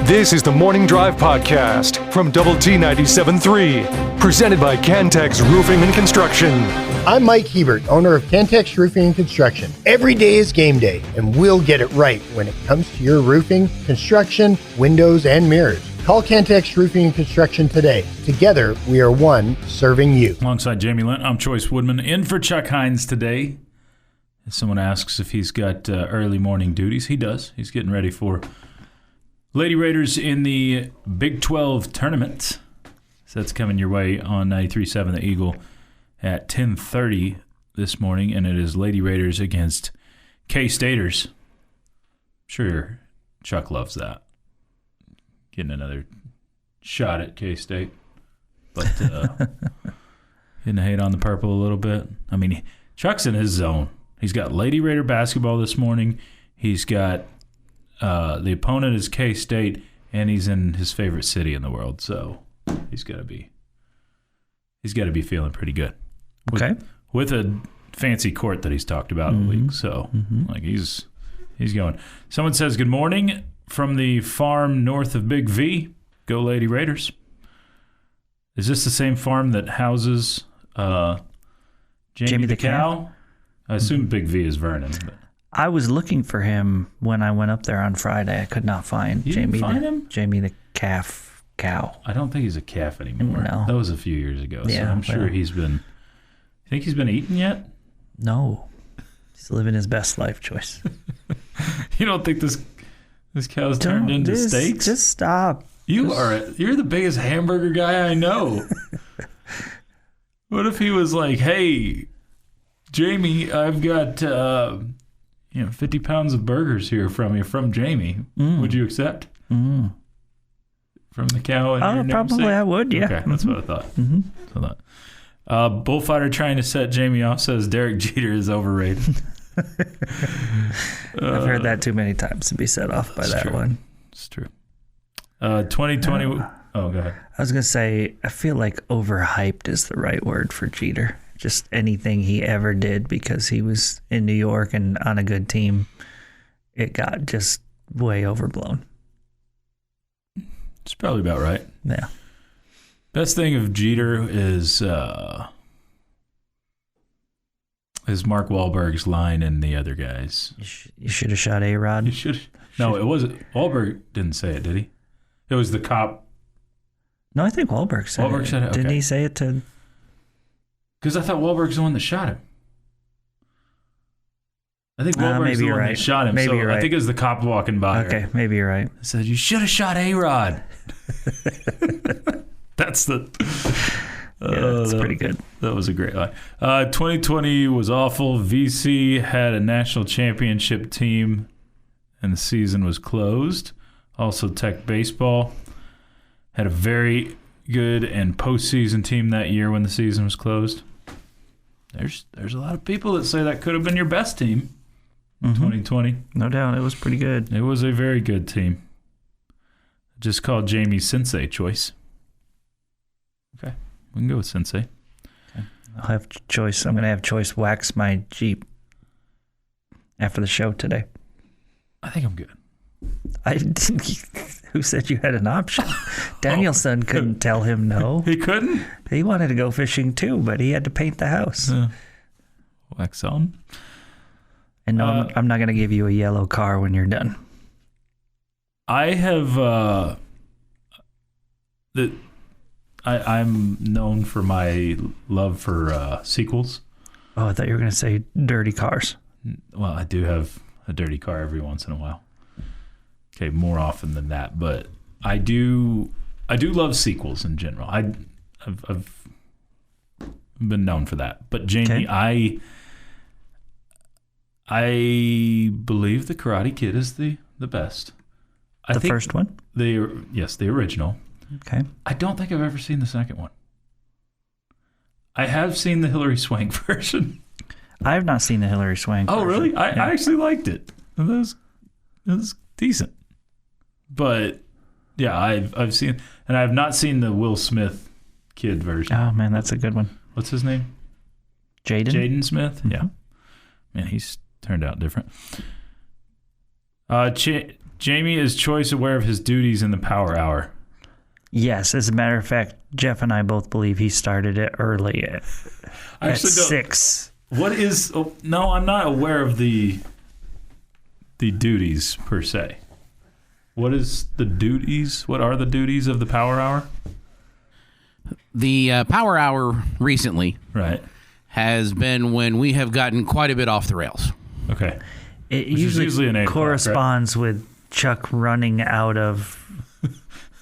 This is the Morning Drive Podcast from Double T 97.3, presented by Cantex Roofing and Construction. I'm Mike Hebert, owner of Cantex Roofing and Construction. Every day is game day, and we'll get it right when it comes to your roofing, construction, windows, and mirrors. Call Cantex Roofing and Construction today. Together, we are one serving you. Alongside Jamie Lent, I'm Chois Woodman, in for Chuck Heinz today. If someone asks if he's got early morning duties, he does. He's getting ready for Lady Raiders in the Big 12 tournament. So that's coming your way on 93.7 The Eagle at 10:30 this morning, and it is Lady Raiders against K-Staters. Sure, Chuck loves that. Getting another shot at K-State. But getting a hate on the purple a little bit. I mean, Chuck's in his zone. He's got Lady Raider basketball this morning. He's got the opponent is K-State, and he's in his favorite city in the world. So he's got to be feeling pretty good. Okay. With a fancy court that he's talked about in the week. So like he's going. Someone says good morning from the farm north of Big V. Go Lady Raiders. Is this the same farm that houses Jamie the cow? I assume Big V is Vernon. But. I was looking for him when I went up there on Friday. I could not find Jamie the calf cow. I don't think he's a calf anymore. No. That was a few years ago. Yeah, so I'm sure he's been. You think he's been eaten yet? No. He's living his best life, Choice. You don't think this cow's turned into steaks? Just stop. You're the biggest hamburger guy I know. What if he was like, hey, Jamie, I've got 50 pounds of burgers here from you, from Jamie. Would you accept? From the cow and your probably namesake? I would, yeah. Okay, that's what I thought. That's what I thought. Bullfighter trying to set Jamie off says Derek Jeter is overrated. I've heard that too many times to be set off by that one. It's true. 2020. Go ahead. I was going to say, I feel like overhyped is the right word for Jeter. Just anything he ever did because he was in New York and on a good team, it got just way overblown. It's probably about right. Yeah. Best thing of Jeter is Mark Wahlberg's line and the other guys. You should have shot A-Rod. You should. No, it wasn't. Wahlberg didn't say it, did he? It was the cop. No, I think Wahlberg said it. Wahlberg said it? Okay. Didn't he say it to... Because I thought Wahlberg's the one that shot him. I think Wahlberg's the one that shot him. Maybe you're right. I think it was the cop walking by. Okay, maybe you're right. I said, you should have shot A-Rod. That's the... that's pretty good. That was a great line. 2020 was awful. VC had a national championship team, and the season was closed. Also, Tech Baseball had a very good and postseason team that year when the season was closed. There's a lot of people that say that could have been your best team in 2020. No doubt. It was pretty good. It was a very good team. Just called Jamie Sensei Choice. Okay. We can go with Sensei. Okay. I'll have Choice. I'm going to have Choice wax my Jeep after the show today. I think I'm good. Who said you had an option? Danielson couldn't tell him no. He couldn't? He wanted to go fishing too, but he had to paint the house. Wax on. And no, I'm not going to give you a yellow car when you're done. I have... I'm known for my love for sequels. Oh, I thought you were going to say dirty cars. Well, I do have a dirty car every once in a while. Okay, more often than that, but I do love sequels in general. I've been known for that. But Jamie, okay. I believe the Karate Kid is the best. The first one? The original. Okay. I don't think I've ever seen the second one. I have seen the Hilary Swank version. I have not seen the Hilary Swank version. Oh, really? I actually liked it. It was decent. But yeah, I've seen, and I have not seen the Will Smith kid version. Oh man, that's a good one. What's his name? Jaden Smith. Mm-hmm. Yeah, man, he's turned out different. Jamie, is Choice aware of his duties in the Power Hour? Yes, as a matter of fact, Jeff and I both believe he started it early at 6. What is... Oh, no, I'm not aware of the duties, per se. What is the duties? What are the duties of the Power Hour? The Power Hour recently Right. has been when we have gotten quite a bit off the rails. Okay. It Which is usually an 8 o'clock, corresponds with Chuck running out of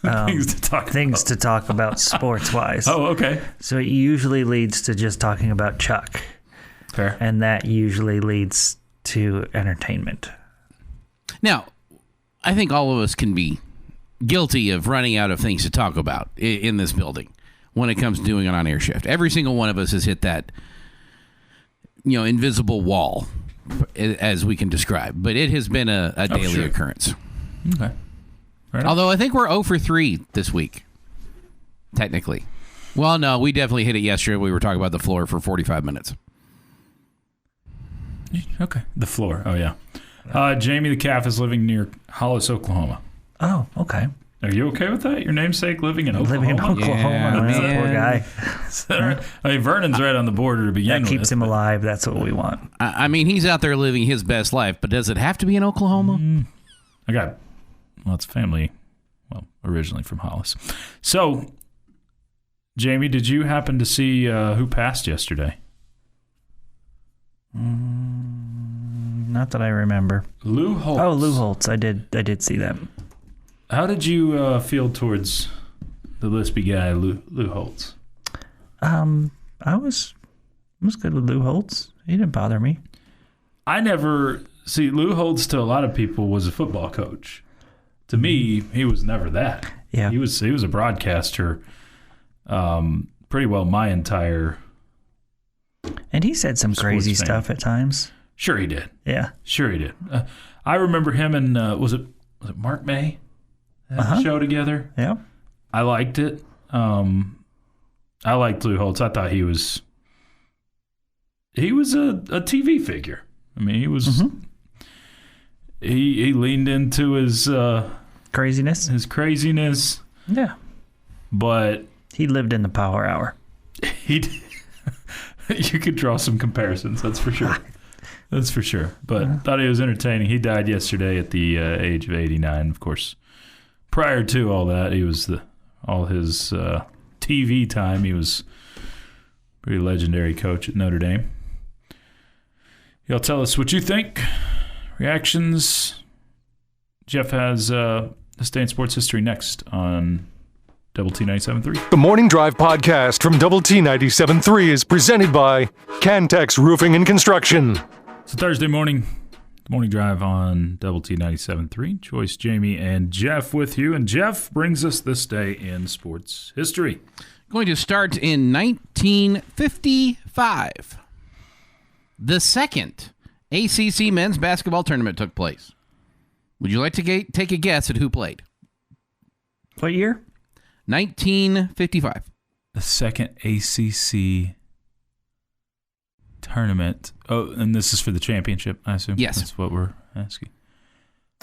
things to talk about sports-wise. Oh, okay. So it usually leads to just talking about Chuck. Fair. And that usually leads to entertainment. Now, I think all of us can be guilty of running out of things to talk about in this building when it comes to doing an on-air shift. Every single one of us has hit that, invisible wall, as we can describe. But it has been a daily occurrence. Okay. Although I think we're 0 for 3 this week, technically. Well, no, we definitely hit it yesterday. We were talking about the floor for 45 minutes. Okay. The floor. Oh, yeah. Jamie the Calf is living near Hollis, Oklahoma. Oh, okay. Are you okay with that? Your namesake living in Oklahoma? Living in Oklahoma. Yeah, man. Poor guy. I mean, Vernon's right on the border to begin with. That keeps him alive. That's what we want. I mean, he's out there living his best life, but does it have to be in Oklahoma? I got lots of family, originally from Hollis. So, Jamie, did you happen to see who passed yesterday? Not that I remember. Lou Holtz. Oh, Lou Holtz. I did see that. How did you feel towards the lispy guy, Lou Holtz? I was good with Lou Holtz. He didn't bother me. I never see Lou Holtz. To a lot of people, was a football coach. To me, he was never that. Yeah, he was a broadcaster. Pretty well my entire. And he said some crazy stuff at times. Sure, he did. Yeah, sure he did. I remember him and was it Mark May? Had a show together. Yeah, I liked it. I liked Lou Holtz. I thought he was a TV figure. I mean, he was. He leaned into his craziness. His craziness. Yeah, but he lived in the Power Hour. He. You could draw some comparisons. That's for sure. That's for sure. But thought he was entertaining. He died yesterday at the age of 89. Of course, prior to all that, he was all his TV time. He was a pretty legendary coach at Notre Dame. Y'all tell us what you think. Reactions. Jeff has This Day in Sports History next on Double T 97.3. The Morning Drive podcast from Double T 97.3 is presented by Cantex Roofing and Construction. It's a Thursday morning, the Morning Drive on Double T 97.3. Choice, Jamie, and Jeff with you. And Jeff brings us this day in sports history. Going to start in 1955. The second ACC men's basketball tournament took place. Would you like to take a guess at who played? What year? 1955. The second ACC tournament. Oh, and this is for the championship, I assume? Yes. That's what we're asking.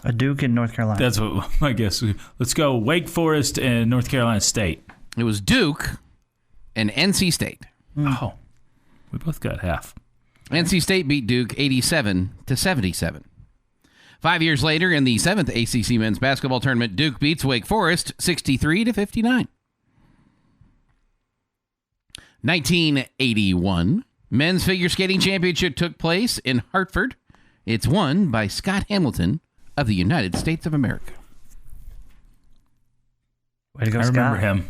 A Duke in North Carolina. That's what I guess. Let's go Wake Forest and North Carolina State. It was Duke and NC State. Oh, we both got half. NC State beat Duke 87-77. 5 years later, in the seventh ACC men's basketball tournament, Duke beats Wake Forest 63-59. 1981, men's figure skating championship took place in Hartford. It's won by Scott Hamilton of the United States of America. Way to go, I Scott. remember him.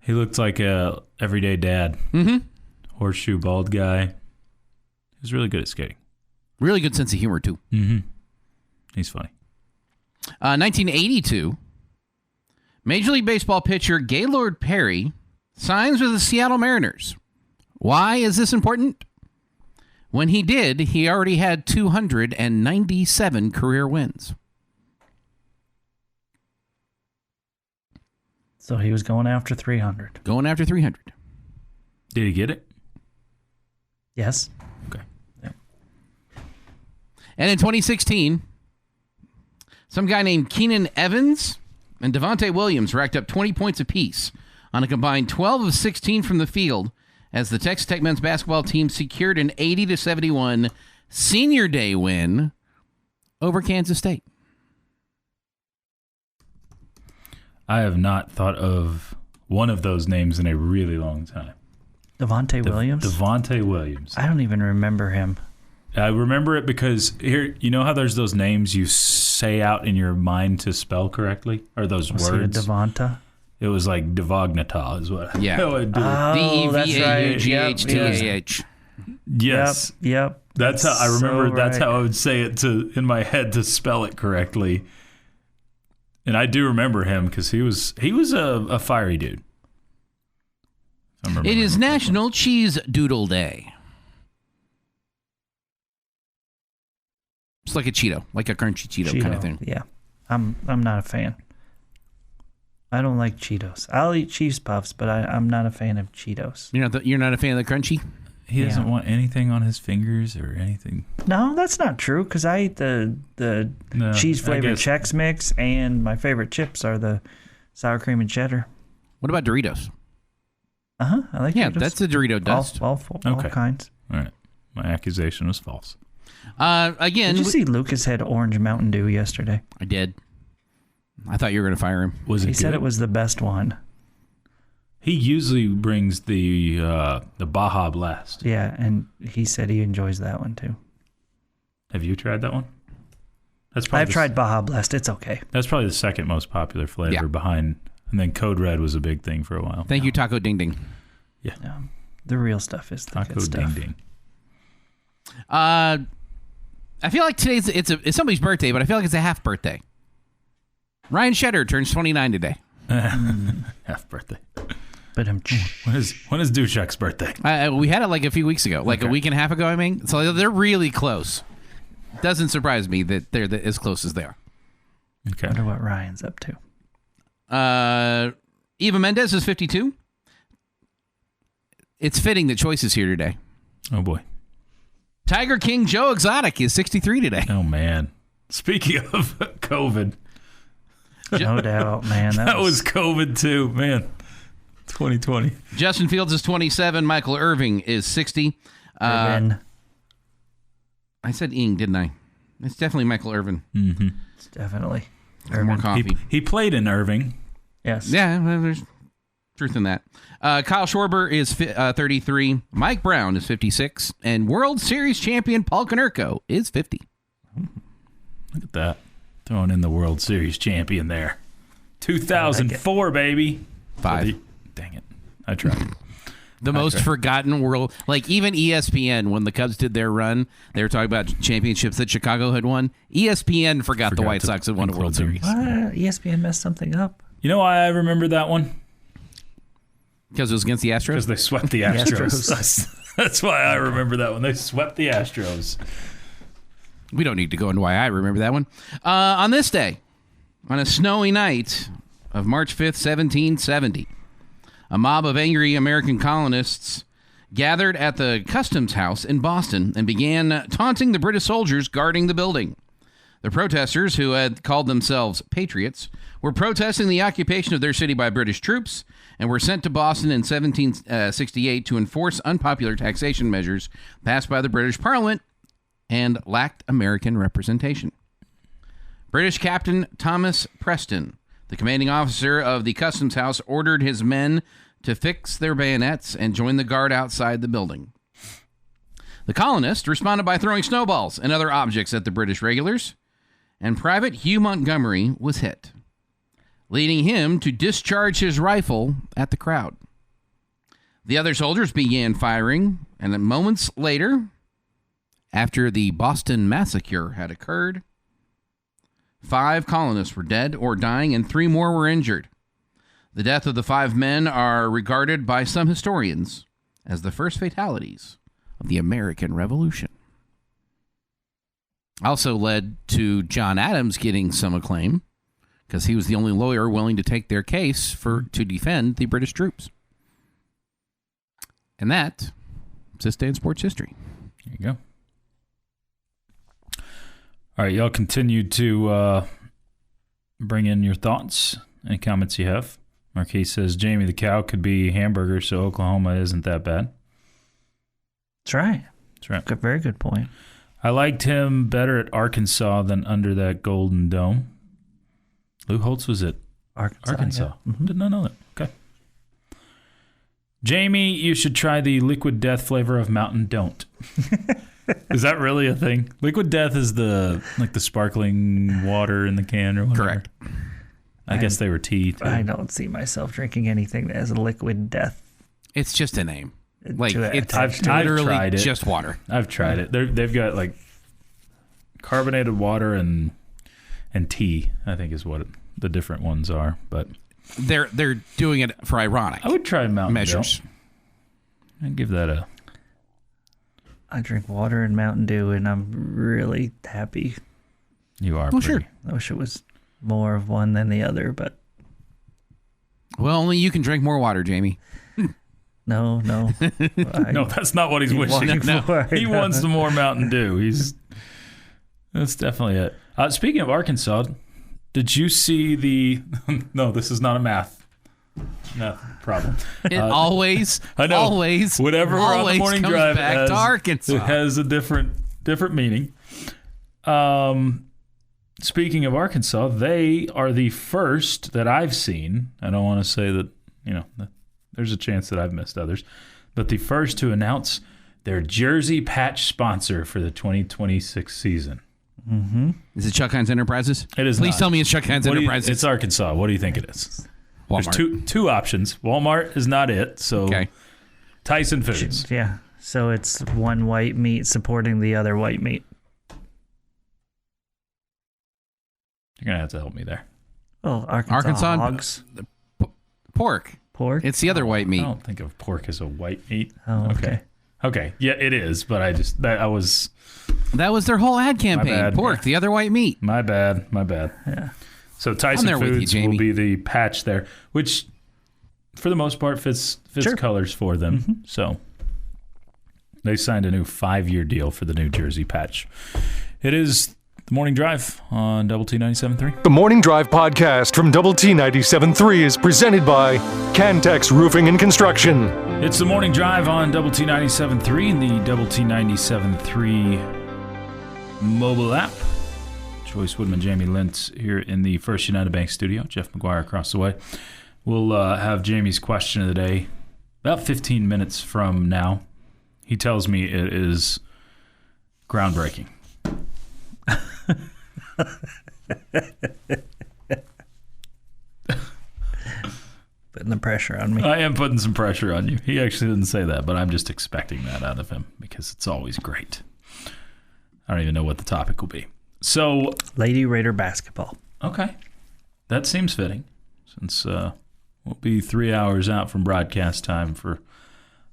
He looked like a everyday dad. Mm-hmm. Horseshoe bald guy. He was really good at skating. Really good sense of humor, too. Mm-hmm. He's funny. 1982, Major League Baseball pitcher Gaylord Perry signs with the Seattle Mariners. Why is this important? When he did, he already had 297 career wins. So he was going after 300. Going after 300. Did he get it? Yes. Okay. And in 2016, Some guy named Keenan Evans and Devontae Williams racked up 20 points apiece on a combined 12 of 16 from the field as the Texas Tech men's basketball team secured an 80-71 Senior Day win over Kansas State. I have not thought of one of those names in a really long time. Devontae Williams? Devontae Williams. I don't even remember him. I remember it because here, you know how there's those names you say out in your mind to spell correctly? Or those Was words? he a Devonta? It was like Devognata is what Yeah. I would do. Devaghgh. Yes. Yep. That's how I remember. So That's right. how I would say it in my head to spell it correctly. And I do remember him because he was a fiery dude. It is National Cheese Doodle Day. It's like a Cheeto, like a crunchy Cheeto kind of thing. Yeah. I'm not a fan. I don't like Cheetos. I'll eat cheese puffs, but I'm not a fan of Cheetos. You're not a fan of the crunchy? He doesn't want anything on his fingers or anything. No, that's not true, because I eat the cheese-flavored Chex Mix, and my favorite chips are the sour cream and cheddar. What about Doritos? I like Yeah, Doritos. that's a Dorito dust. All kinds. All right. My accusation was false. Again, Did you see Lucas had orange Mountain Dew yesterday? I did. I thought you were going to fire him. He said it was the best one. He usually brings the Baja Blast. Yeah, and he said he enjoys that one too. Have you tried that one? I've tried Baja Blast. It's okay. That's probably the second most popular flavor behind, and then Code Red was a big thing for a while. Thank you, Taco Ding Ding. Yeah. The real stuff is the Taco good stuff. Ding Ding. I feel like today's it's somebody's birthday, but I feel like it's a half birthday. Ryan Shedder turns 29 today. Half birthday. But When is Dushek's birthday? We had it like a few weeks ago, like a week and a half ago, I mean. So they're really close. Doesn't surprise me that they're as close as they are. Okay. I wonder what Ryan's up to. Eva Mendes is 52. It's fitting that Choice is here today. Oh, boy. Tiger King Joe Exotic is 63 today. Oh, man. Speaking of COVID. No doubt, man. That was COVID, too. Man. 2020. Justin Fields is 27. Michael Irving is 60. Irvin. I said Ing, didn't I? It's definitely Michael Irvin. Mm-hmm. It's definitely More Irvin. coffee. He played in Irving. Yes. Yeah, well, there's truth in that. Kyle Schwarber is 33. Mike Brown is 56. And World Series champion Paul Konerko is 50. Look at that. Throwing in the World Series champion there. 2004, baby. 5. Dang it. I tried. The most forgotten world. Like, even ESPN, when the Cubs did their run, they were talking about championships that Chicago had won. ESPN forgot the White Sox had won a World Series. ESPN messed something up. You know why I remember that one? Because it was against the Astros? Because they swept the Astros. That's why I remember that one. They swept the Astros. We don't need to go into why I remember that one. On this day, on a snowy night of March 5th, 1770, a mob of angry American colonists gathered at the Customs House in Boston and began taunting the British soldiers guarding the building. The protesters, who had called themselves patriots, were protesting the occupation of their city by British troops and were sent to Boston in 1768 to enforce unpopular taxation measures passed by the British Parliament and lacked American representation. British Captain Thomas Preston, the commanding officer of the Customs House, ordered his men to fix their bayonets and join the guard outside the building. The colonists responded by throwing snowballs and other objects at the British regulars, and Private Hugh Montgomery was hit, leading him to discharge his rifle at the crowd. The other soldiers began firing, and moments later, after the Boston Massacre had occurred, 5 colonists were dead or dying, and 3 more were injured. The death of the 5 men are regarded by some historians as the first fatalities of the American Revolution. Also led to John Adams getting some acclaim because he was the only lawyer willing to take their case to defend the British troops. And that is this day in sports history. There you go. All right, y'all continued to bring in your thoughts, any comments you have. Marquis says, Jamie the cow could be hamburger, so Oklahoma isn't that bad. That's right. That's right. Good, very good point. I liked him better at Arkansas than under that Golden Dome. Lou Holtz was at Arkansas. Yeah. Mm-hmm. Did not know that. Okay. Jamie, you should try the liquid death flavor of Mountain Don't. Is that really a thing? Liquid death is the sparkling water in the can or whatever. Correct. I guess they were tea too. I don't see myself drinking anything that has a liquid death. It's just a name. Like To it. it's I've literally tried it. just water. I've tried it. They've got like carbonated water and tea, I think is what the different ones are. But They're doing it for ironic I would try Mountain measures. Dew. I'd give that a... I drink water and Mountain Dew, and I'm really happy. You are Well, pretty. sure. I wish it was more of one than the other, but Well, only you can drink more water, Jamie. no. No, that's not what he's wishing. He wants some more Mountain Dew. That's definitely it. Speaking of Arkansas, did you see the... No, this is not a math problem. It always, I know. always, Whatever we're on the always morning comes drive, back to it Arkansas. has a different meaning. Speaking of Arkansas, they are the first that I've seen. I don't want to say that, there's a chance that I've missed others, but the first to announce their jersey patch sponsor for the 2026 season. Mm-hmm. Is it Chuck Heinz Enterprises? It is Please not. tell me it's Chuck Heinz Enterprises. It's Arkansas. What do you think it is? Walmart. There's two options. Walmart is not it, so Okay. Tyson Foods. Yeah. So it's one white meat supporting the other white meat. You're going to have to help me there. Oh, Arkansas hogs. Pork. Pork? It's the other white meat. I don't think of pork as a white meat. Oh, okay. Okay. Yeah, it is, but I was... That was their whole ad My campaign. bad. Pork, the other white meat. My bad. Yeah. So Tyson there with you, Foods Jamie. will be the patch there, which for the most part fits Sure. colors for them. Mm-hmm. So they signed a new 5-year deal for the New Jersey patch. It is the Morning Drive on Double T 97.3. The Morning Drive podcast from Double T 97.3 is presented by Cantex Roofing and Construction. It's the Morning Drive on Double T 97.3 and the Double T 97.3 mobile app. Chois Woodman, Jamie Lent here in the First United Bank studio. Jeff McGuire across the way. We'll have Jamie's question of the day about 15 minutes from now. He tells me it is groundbreaking. Putting the pressure on me. I am putting some pressure on you. He actually didn't say that, but I'm just expecting that out of him because it's always great. I don't even know what the topic will be. So, Lady Raider basketball. okay. That seems fitting since we'll be 3 hours out from broadcast time for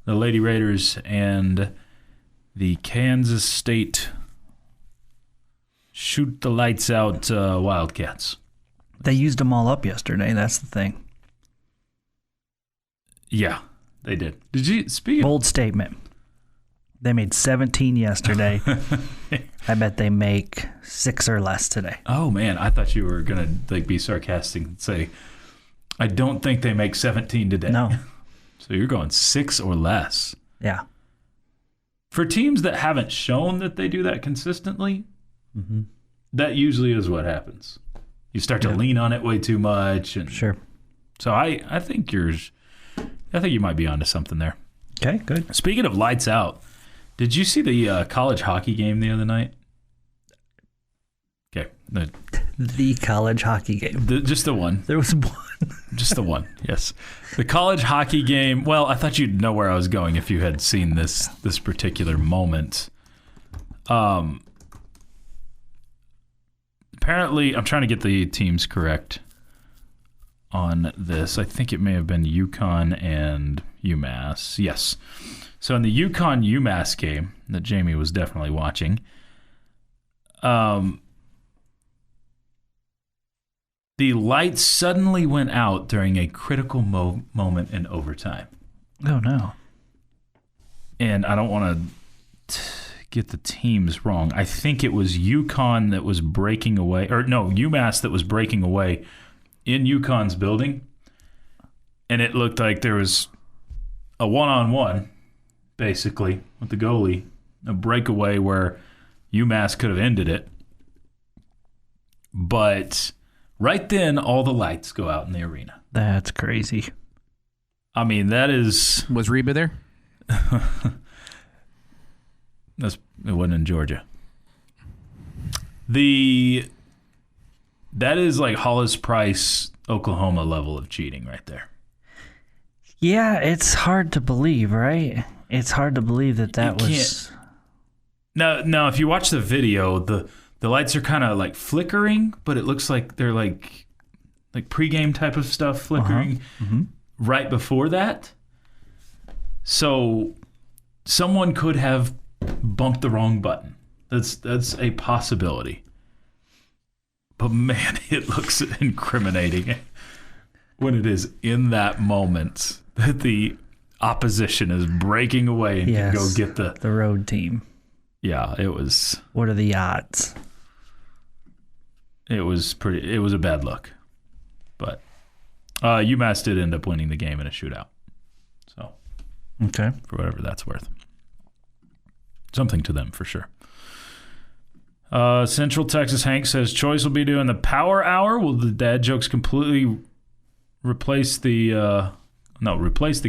the Lady Raiders and the Kansas State shoot the lights out Wildcats. They used them all up yesterday. That's the thing. Yeah, they did. Did you speak of Bold statement. They made 17 yesterday. I bet they make 6 or less today. Oh man, I thought you were gonna be sarcastic and say, I don't think they make 17 today. No. So you're going 6 or less. Yeah. For teams that haven't shown that they do that consistently, that usually is what happens. You start to lean on it way too much, and Sure. so I think you might be onto something there. Okay, good. Speaking of lights out, did you see the college hockey game the other night? Okay, The college hockey game. just the one. There was one. Just the one, yes. The college hockey game. Well, I thought you'd know where I was going if you had seen this particular moment. Apparently, I'm trying to get the teams correct on this. I think it may have been UConn and UMass. Yes. So in the UConn-UMass game that Jamie was definitely watching, the lights suddenly went out during a critical moment in overtime. Oh, no. And I don't want to get the teams wrong. I think it was UConn that was breaking away, or no, UMass that was breaking away in UConn's building, and it looked like there was a one-on-one, basically, with the goalie, a breakaway where UMass could have ended it. But right then, all the lights go out in the arena. That's crazy. I mean, that is... Was Reba there? It wasn't in Georgia. That is like Hollis Price, Oklahoma level of cheating right there. Yeah, it's hard to believe, right? It's hard to believe that was... Now, if you watch the video, the lights are kind of like flickering, but it looks like they're like pregame type of stuff flickering right before that. So someone could have bumped the wrong button. That's a possibility. But man, it looks incriminating when it is in that moment that the opposition is breaking away and can go get the road team. Yeah, it was. What are the odds? It was a bad look, but UMass did end up winning the game in a shootout. So, okay, for whatever that's worth, something to them for sure. Central Texas Hank says Choice will be doing the Power Hour. Will the dad jokes completely replace the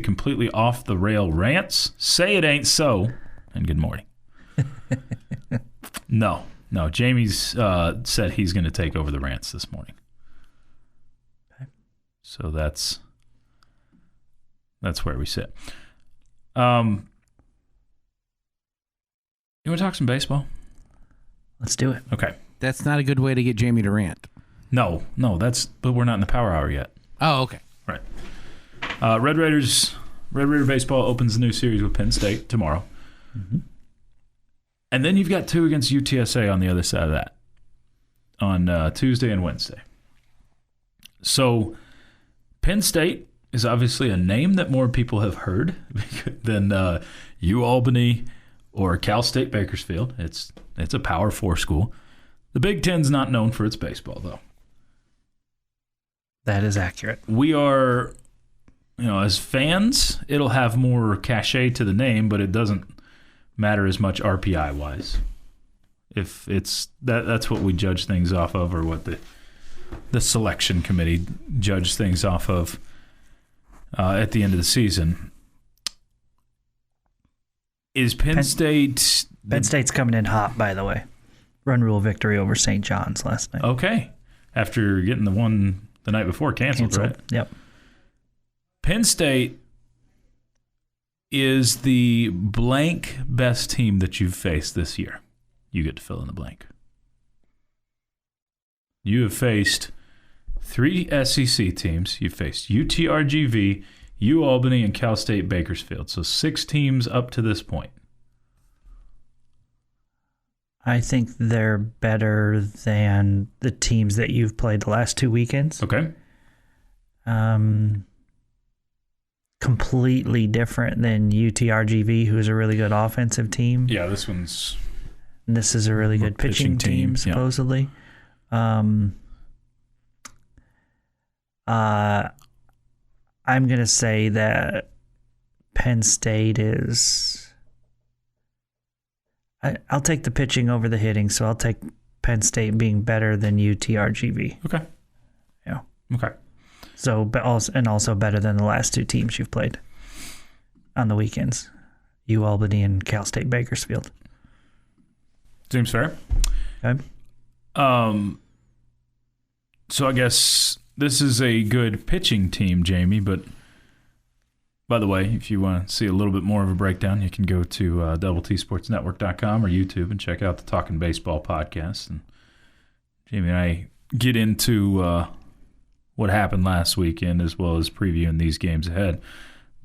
completely off the rail rants? Say it ain't so. And good morning. No. Jamie's said he's going to take over the rants this morning. Okay. So that's where we sit. You want to talk some baseball? Let's do it. Okay. That's not a good way to get Jamie to rant. No, but we're not in the Power Hour yet. Oh, okay. Right. Red Raider baseball opens the new series with Penn State tomorrow. Mm-hmm. And then you've got 2 against UTSA on the other side of that on Tuesday and Wednesday. So Penn State is obviously a name that more people have heard than UAlbany or Cal State Bakersfield. It's a Power 4 school. The Big Ten's not known for its baseball, though. That is accurate. We are, as fans, it'll have more cachet to the name, but it doesn't matter as much RPI wise. If it's that's what we judge things off of, or what the selection committee judge things off of at the end of the season. Is Penn State... Penn State's coming in hot, by the way. Run rule victory over St. John's last night. Okay. After getting the one the night before canceled, right? Yep. Penn State is the blank best team that you've faced this year. You get to fill in the blank. You have faced 3 SEC teams. You've faced UTRGV, UAlbany, and Cal State Bakersfield. So 6 teams up to this point. I think they're better than the teams that you've played the last 2 weekends. Okay. Completely different than UTRGV, who's a really good offensive team. Yeah, this one's... And this is a really good pitching team, supposedly. Yeah. I'm going to say that Penn State is... I'll take the pitching over the hitting, so I'll take Penn State being better than UTRGV. Okay. Yeah. Okay. So, but also better than the last 2 teams you've played on the weekends, UAlbany and Cal State Bakersfield. Seems fair. Okay. So I guess this is a good pitching team, Jamie, but by the way, if you want to see a little bit more of a breakdown, you can go to doubleTSportsNetwork.com or YouTube and check out the Talking Baseball podcast. And Jamie and I get into what happened last weekend as well as previewing these games ahead.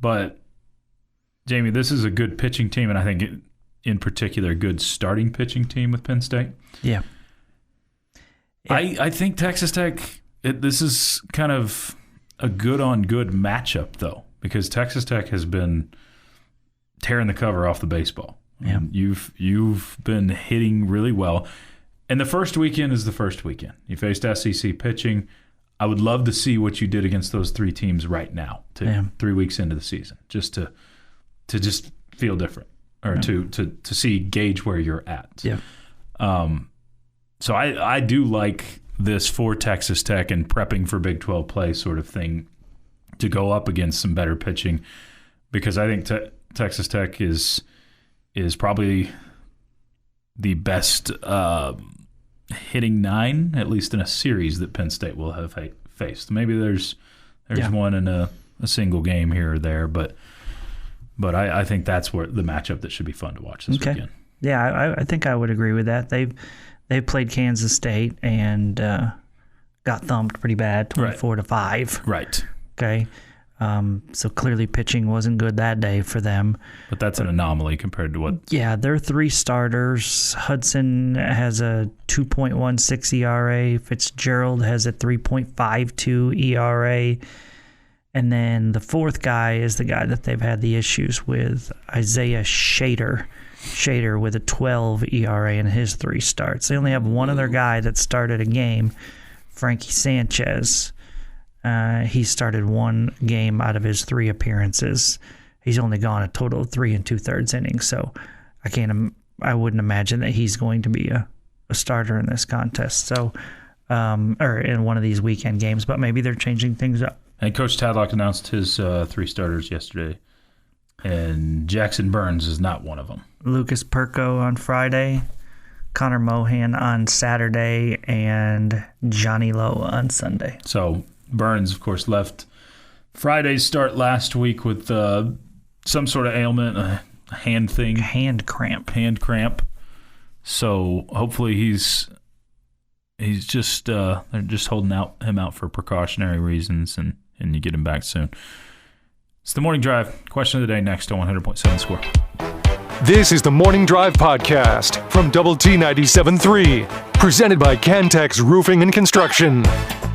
But, Jamie, this is a good pitching team, and I think in particular a good starting pitching team with Penn State. Yeah. I think Texas Tech, this is kind of a good matchup, though, because Texas Tech has been tearing the cover off the baseball. Yeah. You've been hitting really well. And the first weekend is the first weekend. You faced SEC pitching. I would love to see what you did against those three teams right now, 3 weeks into the season, just to just feel different, or to gauge where you're at. Yeah. So I do like this for Texas Tech and prepping for Big 12 play sort of thing to go up against some better pitching, because I think Texas Tech is probably the best hitting nine, at least in a series that Penn State will have faced. Maybe there's one in a single game here or there, but I think that's where the matchup that should be fun to watch this weekend. Yeah, I think I would agree with that. They've played Kansas State and got thumped pretty bad, 24-5. Right. Okay. So clearly pitching wasn't good that day for them. But that's an anomaly compared to what... Yeah, they're three starters. Hudson has a 2.16 ERA. Fitzgerald has a 3.52 ERA. And then the fourth guy is the guy that they've had the issues with, Isaiah Shader. Shader with a 12 ERA in his 3 starts. They only have one other guy that started a game, Frankie Sanchez. He started 1 game out of his 3 appearances. He's only gone a total of 3 2/3 innings, so I wouldn't imagine that he's going to be a starter in this contest. So, or in one of these weekend games, but maybe they're changing things up. And Coach Tadlock announced his 3 starters yesterday, and Jackson Burns is not one of them. Lucas Perko on Friday, Connor Mohan on Saturday, and Johnny Lowe on Sunday. So Burns, of course, left Friday's start last week with some sort of ailment, a hand thing. Hand cramp. So hopefully he's just they're just holding him out for precautionary reasons, and you get him back soon. It's the Morning Drive. Question of the day next on 100.7 Score. This is the Morning Drive podcast from Double T 97.3, presented by Cantex Roofing and Construction.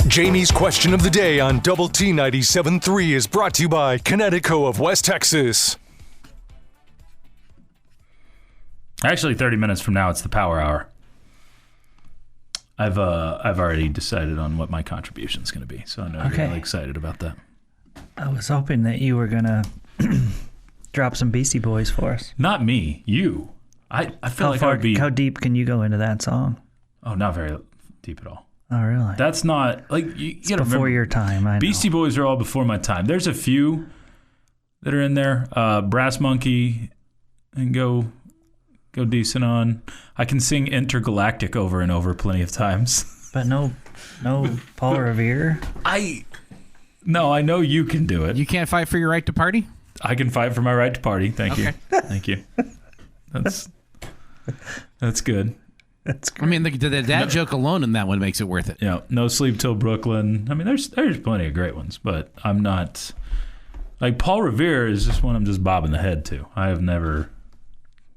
Jamie's question of the day on Double T 97.3 is brought to you by Connecticut of West Texas. Actually, 30 minutes from now, it's the Power Hour. I've already decided on what my contribution is going to be, so I know you're really excited about that. I was hoping that you were going to drop some Beastie Boys for us. Not me, you. I feel like I'd be... How deep can you go into that song? Oh, not very deep at all. Oh, really? That's not... like it's before remember, your time, I know. Beastie Boys are all before my time. There's a few that are in there. Brass Monkey and Go Decent on. I can sing Intergalactic over and over plenty of times. But no Paul Revere? No, I know you can do it. You can't fight for your right to party? I can fight for my right to party. Thank you. Thank you. That's good. That's great. I mean, the dad joke alone in that one makes it worth it. Yeah. No Sleep Till Brooklyn. I mean, there's plenty of great ones, but I'm not... like, Paul Revere is just one I'm just bobbing the head to. I have never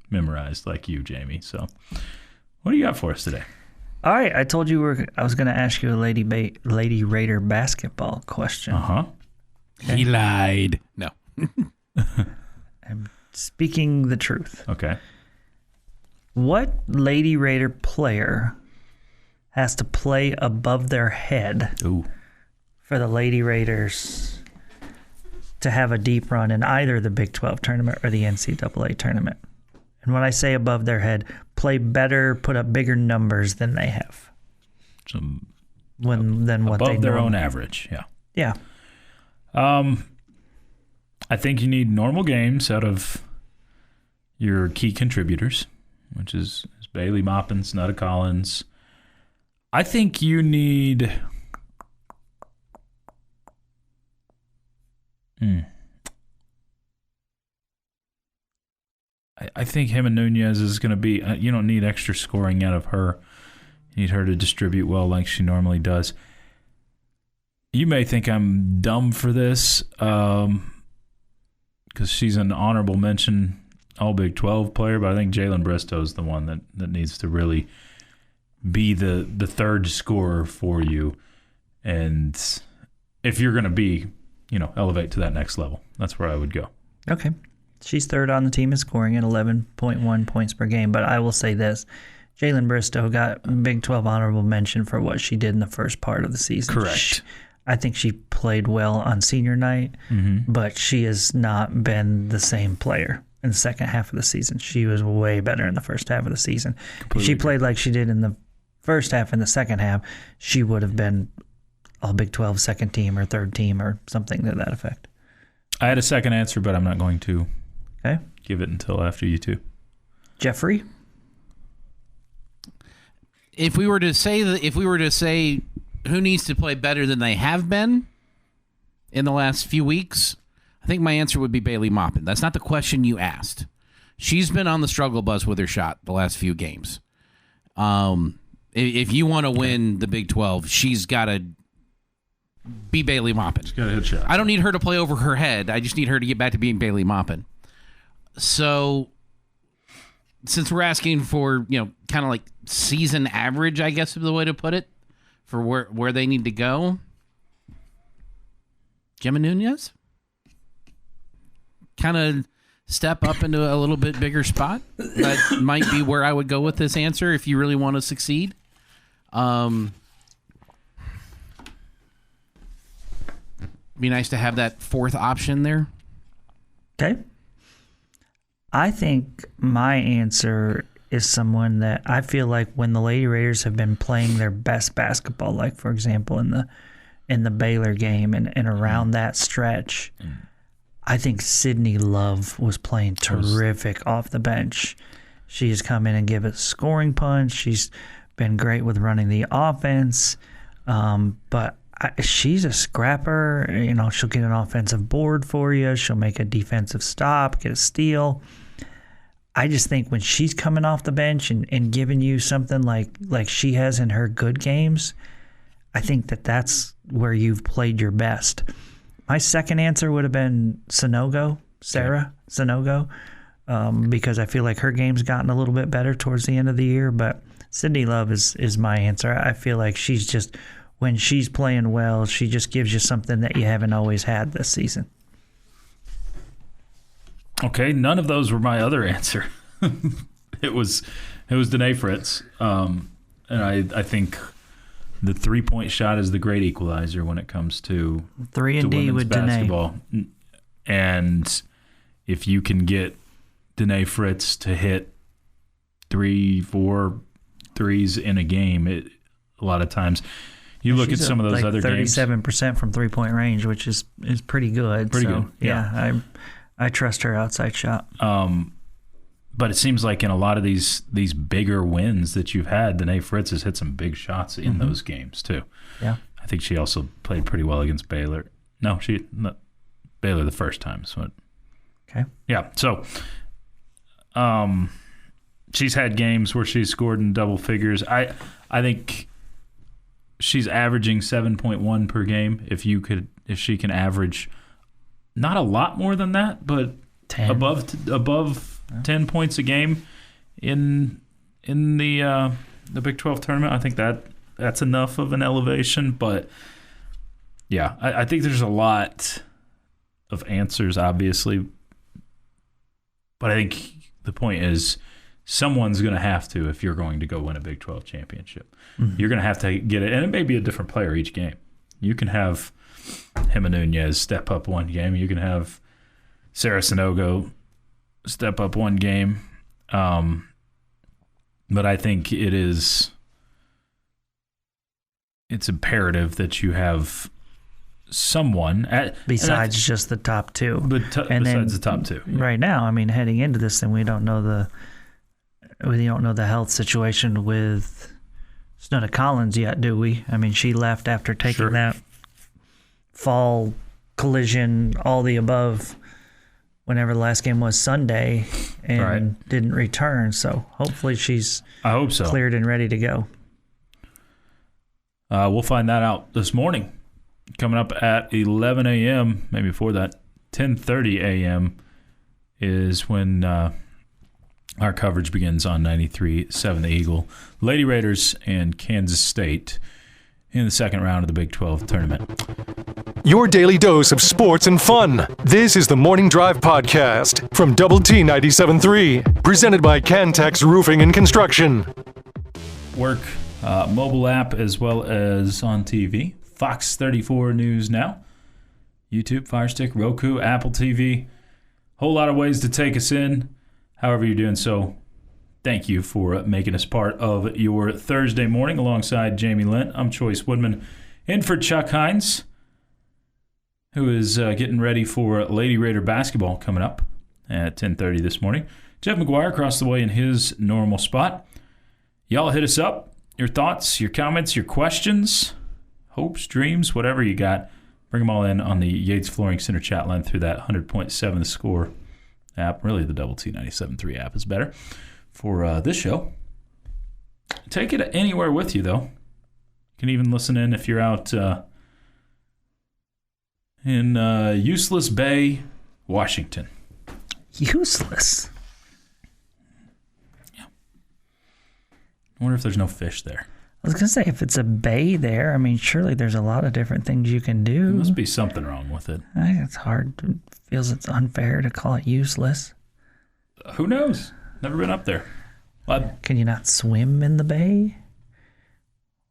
memorized like you, Jamie. So what do you got for us today? All right. I told you I was going to ask you a Lady Raider basketball question. Uh-huh. Okay. He lied. No. I'm speaking the truth. Okay. What Lady Raider player has to play above their head for the Lady Raiders to have a deep run in either the Big 12 tournament or the NCAA tournament? And when I say above their head, play better, put up bigger numbers than they have. Than what they above their normally own average, yeah. Yeah. I think you need normal games out of your key contributors, which is Bailey Maupin, Snutta Collins. I think you need... I think him and Nunez is going to be... you don't need extra scoring out of her. You need her to distribute well like she normally does. You may think I'm dumb for this because she's an honorable mention All Big 12 player, but I think Jalen Bristow is the one that needs to really be the third scorer for you. And if you're going to be, elevate to that next level, that's where I would go. Okay. She's third on the team in scoring at 11.1 points per game. But I will say this. Jalen Bristow got Big 12 honorable mention for what she did in the first part of the season. Correct. I think she played well on senior night, but she has not been the same player in the second half of the season. She was way better in the first half of the season. If she played like she did in the first half and the second half, she would have been all Big 12 second team or third team or something to that effect. I had a second answer, but I'm not going to give it until after you two. Jeffrey? If we were to say who needs to play better than they have been in the last few weeks, I think my answer would be Bailey Maupin. That's not the question you asked. She's been on the struggle bus with her shot the last few games. If you want to win the Big 12, she's got to be Bailey Maupin. She's got to hit shots. I don't need her to play over her head. I just need her to get back to being Bailey Maupin. So, since we're asking for, kind of like season average, I guess is the way to put it, for where they need to go, Gemma Nunez kind of step up into a little bit bigger spot. That might be where I would go with this answer if you really want to succeed. Be nice to have that fourth option there. Okay. I think my answer is someone that I feel like when the Lady Raiders have been playing their best basketball, like for example in the Baylor game and around that stretch, I think Sydney Love was playing terrific off the bench. She has come in and given a scoring punch. She's been great with running the offense, but she's a scrapper. She'll get an offensive board for you. She'll make a defensive stop, get a steal. I just think when she's coming off the bench and giving you something like she has in her good games, I think that's where you've played your best. My second answer would have been Sarah Sanogo, because I feel like her game's gotten a little bit better towards the end of the year. But Sydney Love is my answer. I feel like she's just, when she's playing well, she just gives you something that you haven't always had this season. Okay, none of those were my other answer. It was Danae Fritz, and I think the 3-point shot is the great equalizer when it comes to 3-and-D with basketball. Danae. And if you can get Danae Fritz to hit 3-4 threes in a game, a lot of times you look at some of those other games. 37% from 3-point range, which is pretty good. Pretty good. Yeah, I trust her outside shot. But it seems like in a lot of these bigger wins that you've had, Danae Fritz has hit some big shots in those games too. Yeah, I think she also played pretty well against Baylor. No, Baylor the first time. So okay. Yeah. So, she's had games where she's scored in double figures. I think she's averaging 7.1 per game. If she can average not a lot more than that, but 10. above 10 points a game in the Big 12 tournament, I think that's enough of an elevation. But yeah, I think there's a lot of answers, obviously. But I think the point is someone's going to have to, if you're going to go win a Big 12 championship. Mm-hmm. You're going to have to get it, and it may be a different player each game. You can have Gemma Nunez step up one game. You can have Sarah Sanogo step up one game. But I think it's imperative that you have someone besides just the top two. Besides the top two. Yeah. Right now, heading into this thing, we don't know the health situation with Snowda Collins yet, do we? She left after taking that fall collision, all the above, whenever the last game was Sunday, and didn't return. So hopefully she's cleared and ready to go. We'll find that out this morning. Coming up at 11 a.m., maybe before that, 10:30 a.m. is when our coverage begins on 93.7 The Eagle. Lady Raiders and Kansas State in the second round of the Big 12 tournament. your daily dose of sports and fun. This is the Morning Drive Podcast from Double T 97.3, presented by Cantex Roofing and Construction. Work, mobile app, as well as on TV. Fox 34 News Now, YouTube, Fire Stick, Roku, Apple TV. Whole lot of ways to take us in. However you're doing so, thank you for making us part of your Thursday morning alongside Jamie Lent. I'm Chois Woodman, in for Chuck Heinz, who is getting ready for Lady Raider basketball coming up at 10:30 this morning. Jeff McGuire across the way in his normal spot. Y'all hit us up. Your thoughts, your comments, your questions, hopes, dreams, whatever you got. Bring them all in on the Yates Flooring Center chat line through that 100.7 The Score app. Really, the Double T 97.3 app is better for this show. Take it anywhere with you, though. You can even listen in if you're out in Useless Bay, Washington. Useless? Yeah. I wonder if there's no fish there. I was going to say, if it's a bay there, I mean, surely there's a lot of different things you can do. There must be something wrong with it. I think it's hard. It feels it's unfair to call it useless. Who knows? Never been up there. Can you not swim in the bay?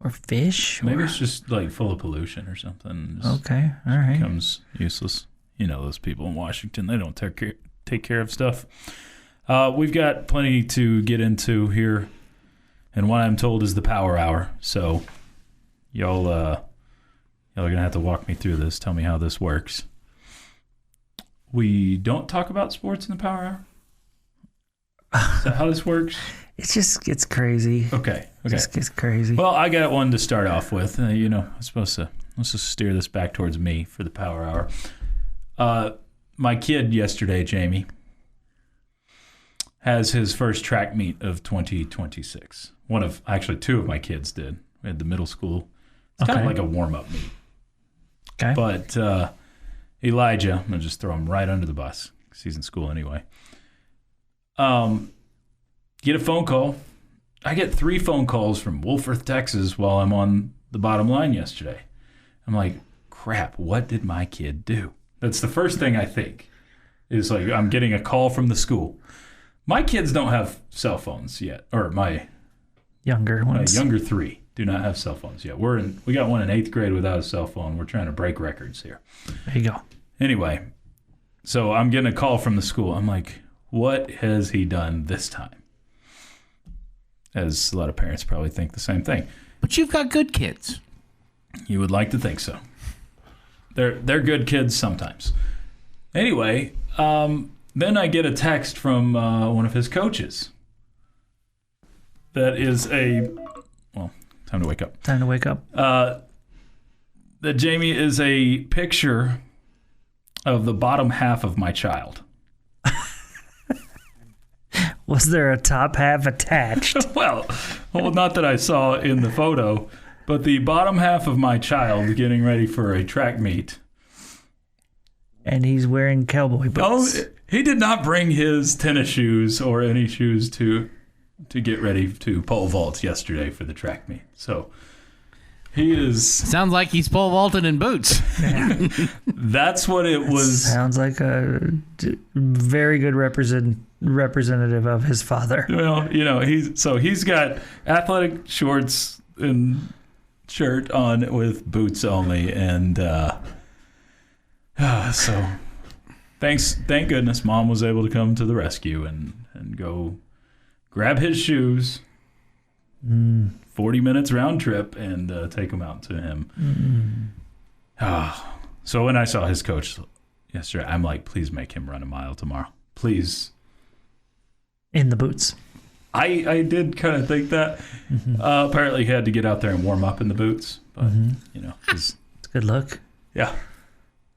Or fish? Maybe it's just like full of pollution or something. Okay, all right. Becomes useless. You know those people in Washington, they don't take care of stuff. We've got plenty to get into here. And what I'm told is the power hour. So y'all are going to have to walk me through this. Tell me how this works. We don't talk about sports in the power hour? Is that how this works? It just gets crazy. Okay. It just gets crazy. Well, I got one to start off with. I'm supposed to let's just steer this back towards me for the power hour. My kid yesterday, Jamie, has his first track meet of 2026. Two of my kids did. We had the middle school. It's kind of like a warm-up meet. Okay. But Elijah, I'm going to just throw him right under the bus because he's in school anyway. Get a phone call. I get 3 phone calls from Wolford, Texas while I'm on the bottom line yesterday. I'm like, crap, what did my kid do? That's the first thing I think is like I'm getting a call from the school. My kids don't have cell phones yet, or my younger ones. My younger 3 do not have cell phones yet. We got one in 8th grade without a cell phone. We're trying to break records here. There you go. Anyway, so I'm getting a call from the school. I'm like, what has he done this time? As a lot of parents probably think the same thing. But you've got good kids. You would like to think so. They're good kids sometimes. Anyway, then I get a text from one of his coaches. That is time to wake up. Time to wake up. That Jamie is a picture of the bottom half of my child. Was there a top half attached? Well, not that I saw in the photo, but the bottom half of my child getting ready for a track meet. And he's wearing cowboy boots. Oh, he did not bring his tennis shoes or any shoes to get ready to pole vault yesterday for the track meet. So he is... Sounds like he's pole vaulting in boots. Yeah. That's what it was. Sounds like a very good representative of his father. Well, he's got athletic shorts and shirt on with boots only, and so thank goodness Mom was able to come to the rescue and go grab his shoes. 40 minutes round trip and take him out to him. So when I saw his coach yesterday, I'm like, please make him run a mile tomorrow. Please. In the boots. I did kind of think that. Apparently he had to get out there and warm up in the boots. But, it's a good look. Yeah.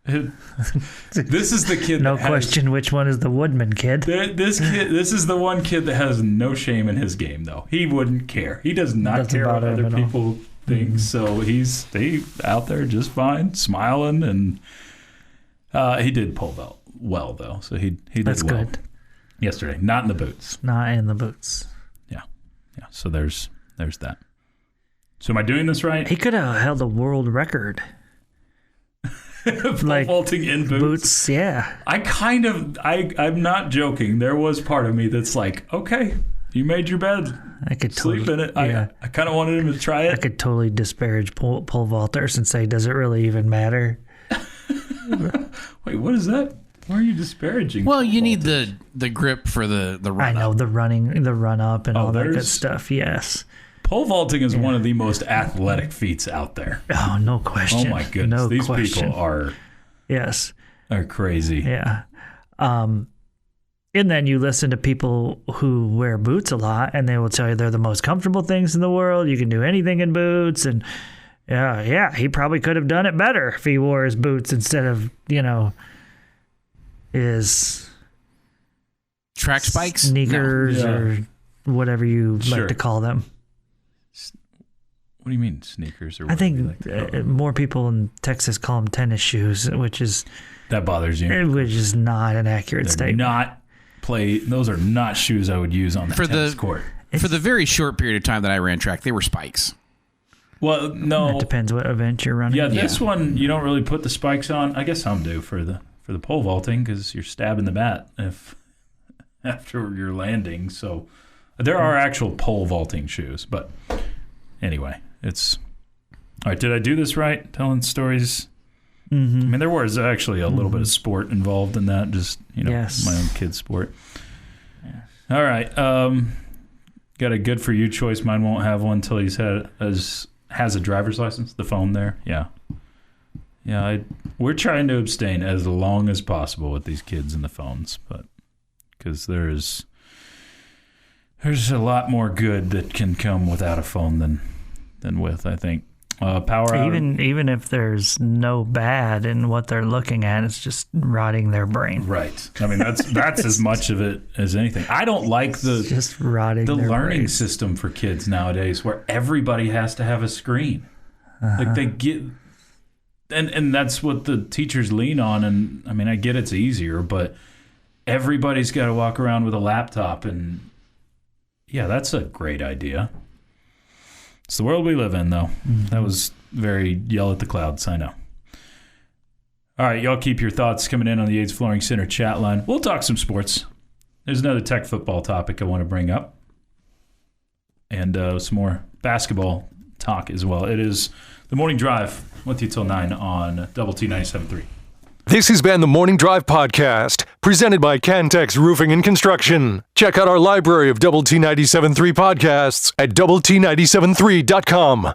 This is the kid. No question which one is the Woodman kid. This is the one kid that has no shame in his game, though. He wouldn't care. He does not care what other people think. So he's out there just fine, smiling, and he did pull well though. So he did That's well good. Yesterday. Not in the boots. Not in the boots. Yeah. So there's that. So am I doing this right? He could have held a world record Pole vaulting in boots. Yeah. I'm not joking. There was part of me that's like, okay, you made your bed. I could sleep in it. I kind of wanted him to try it. I could totally disparage pole vaulters and say, does it really even matter? Wait, what is that? Why are you disparaging? Well, you need the grip for the run. I know, up. the run up and all that good stuff. Yes. Pole vaulting is one of the most athletic feats out there. Oh, no question. Oh my goodness, these people are crazy. Yeah. And then you listen to people who wear boots a lot, and they will tell you they're the most comfortable things in the world. You can do anything in boots, and he probably could have done it better if he wore his boots instead of his track spikes, sneakers, or whatever you like to call them. What do you mean, sneakers? Or I think more people in Texas call them tennis shoes, that bothers you. Which is not an accurate statement. Those are not shoes I would use on the tennis court. For the very short period of time that I ran track, they were spikes. Well, no, it depends what event you're running. Yeah, this one you don't really put the spikes on. I guess some do for the pole vaulting because you're stabbing the bat after you're landing. So there are actual pole vaulting shoes, but anyway. It's all right. Did I do this right? Telling stories. Mm-hmm. I mean, there was actually a little bit of sport involved in that. Just yes. My own kid's sport. Yeah. All right. Got a good for you choice. Mine won't have one until has a driver's license. The phone there. Yeah. Yeah. We're trying to abstain as long as possible with these kids and the phones, but because there's a lot more good that can come without a phone than with, I think. Power even if there's no bad in what they're looking at, it's just rotting their brain. Right. I mean, that's as much of it as anything. I don't like just rotting the their learning brains. system for kids nowadays where everybody has to have a screen. Like they get and that's what the teachers lean on, and I mean, I get it's easier, but everybody's got to walk around with a laptop, and yeah, that's a great idea. It's the world we live in, though. Mm-hmm. That was very yell at the clouds, I know. All right, y'all keep your thoughts coming in on the Yates Flooring Center chat line. We'll talk some sports. There's another tech football topic I want to bring up. And some more basketball talk as well. It is the Morning Drive with you till 9 on Double T 97.3. This has been the Morning Drive Podcast, presented by Cantex Roofing and Construction. Check out our library of Double T 97.3 podcasts at doublet97.3.com.